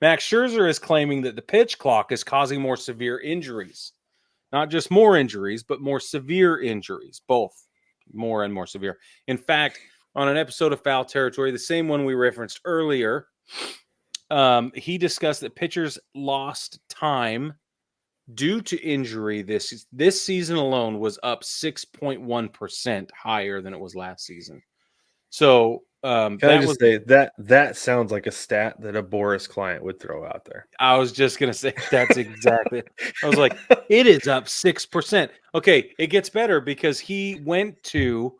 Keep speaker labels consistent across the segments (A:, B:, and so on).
A: Max Scherzer is claiming that the pitch clock is causing more severe injuries. Not just more injuries, but more severe injuries, both more and more severe. In fact, on an episode of Foul Territory, the same one we referenced earlier, he discussed that pitchers lost time due to injury this season alone was up 6.1% higher than it was last season. So
B: Can I just say that sounds like a stat that a Boris client would throw out there?
A: I was just going to say that's exactly. I was like, it is up 6%. Okay, it gets better because he went to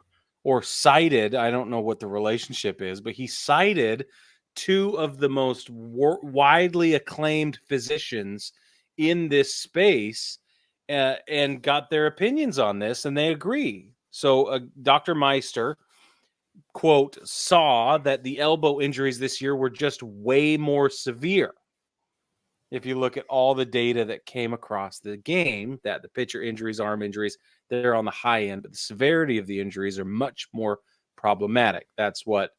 A: or cited, I don't know what the relationship is, but he cited two of the most widely acclaimed physicians in this space and got their opinions on this, and they agree. So Dr. Meister, quote, saw that the elbow injuries this year were just way more severe. If you look at all the data that came across the game, that the pitcher injuries, arm injuries, they're on the high end, but the severity of the injuries are much more problematic. That's what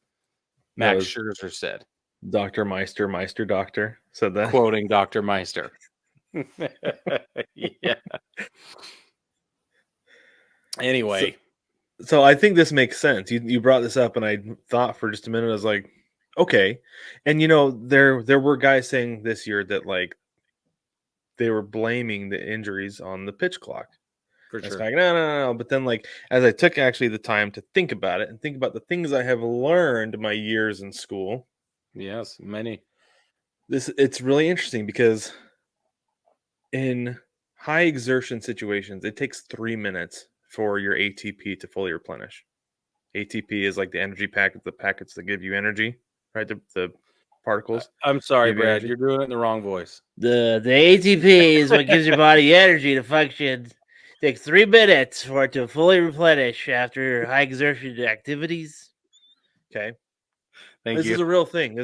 A: Max Scherzer said.
B: Dr. Meister doctor said that.
A: Quoting Dr. Meister. Yeah. Anyway.
B: So I think this makes sense. You brought this up, and I thought for just a minute, I was like, okay. And, there were guys saying this year that, like, they were blaming the injuries on the pitch clock.
A: For sure.
B: Like, no. But then, like, as I took actually the time to think about it and think about the things I have learned my years in school.
A: Yes, many.
B: It's really interesting because in high exertion situations, it takes 3 minutes for your ATP to fully replenish. ATP is like the energy packet, the packets that give you energy, right? The particles.
A: I'm sorry, Brad. You're doing it in the wrong voice.
C: The ATP is what gives your body energy to function. It takes 3 minutes for it to fully replenish after high exertion activities.
B: Okay.
A: Thank
B: you. This is a real thing.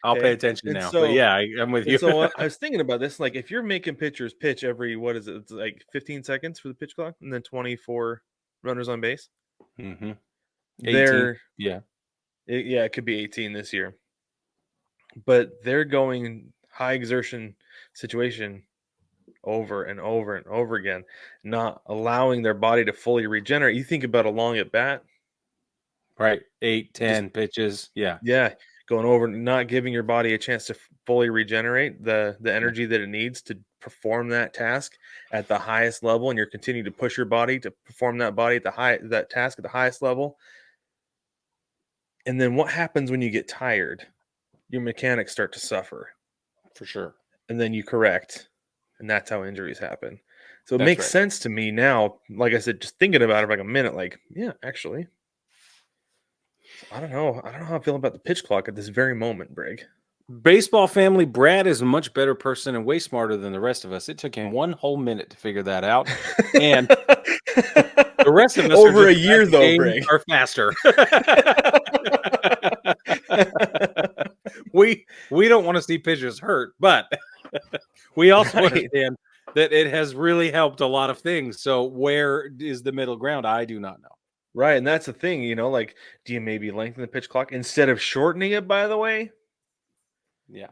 A: I'll pay attention now. So, but yeah, I'm with you.
B: So I was thinking about this. Like, if you're making pitchers pitch every, what is it? It's like 15 seconds for the pitch clock, and then 24 runners on base.
A: Mm-hmm.
B: 18.
A: It
B: could be 18 this year. But they're going high exertion situation over and over and over again, not allowing their body to fully regenerate. You think about a long at bat.
A: Right. 8, 10 pitches. Yeah.
B: Yeah. Going over, not giving your body a chance to fully regenerate the energy that it needs to perform that task at the highest level. And you're continuing to push your body to perform that task at the highest level. And then what happens when you get tired? Your mechanics start to suffer.
A: For sure.
B: And then you correct. And that's how injuries happen. So it makes sense to me now. Like I said, just thinking about it for like a minute, like, yeah, actually. I don't know how I feel about the pitch clock at this very moment, Brig.
A: Baseball family, Brad is a much better person and way smarter than the rest of us. It took him 1 whole minute to figure that out. And the rest of us
B: over a year, though, Brig,
A: are faster. We don't want to see pitchers hurt, but we also understand that it has really helped a lot of things. So where is the middle ground? I do not know.
B: Right, and that's the thing, like, do you maybe lengthen the pitch clock instead of shortening it, by the way?
A: Yeah.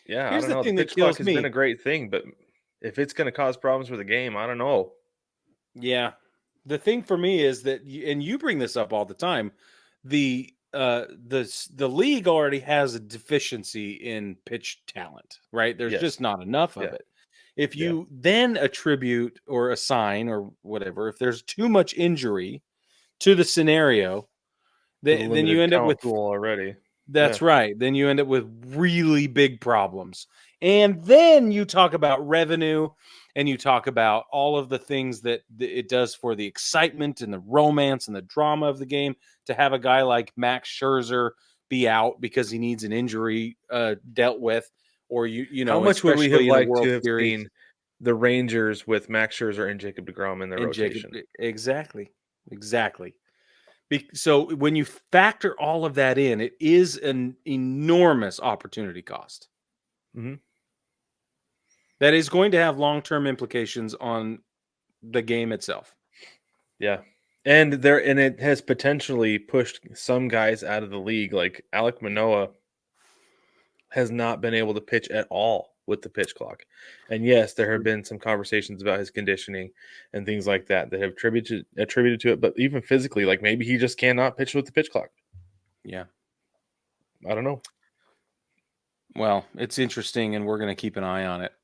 B: Yeah, here's the thing, the pitch clock has been a great thing, but if it's going to cause problems for the game, I don't know.
A: Yeah. The thing for me is that, and you bring this up all the time, the league already has a deficiency in pitch talent, right? There's just not enough of it. If you then attribute or assign or whatever, if there's too much injury to the scenario, then you end up with
B: already.
A: That's right. Then you end up with really big problems. And then you talk about revenue and you talk about all of the things that it does for the excitement and the romance and the drama of the game to have a guy like Max Scherzer be out because he needs an injury dealt with, or how
B: much would we have liked to have seen the Rangers with Max Scherzer and Jacob deGrom in their rotation?
A: Exactly. So when you factor all of that in, it is an enormous opportunity cost.
B: Mm-hmm.
A: That is going to have long-term implications on the game itself.
B: Yeah. And it has potentially pushed some guys out of the league, like Alek Manoah. has not been able to pitch at all with the pitch clock. And yes, there have been some conversations about his conditioning and things like that that have attributed to it. But even physically, like maybe he just cannot pitch with the pitch clock.
A: Yeah.
B: I don't know.
A: Well, it's interesting, and we're going to keep an eye on it.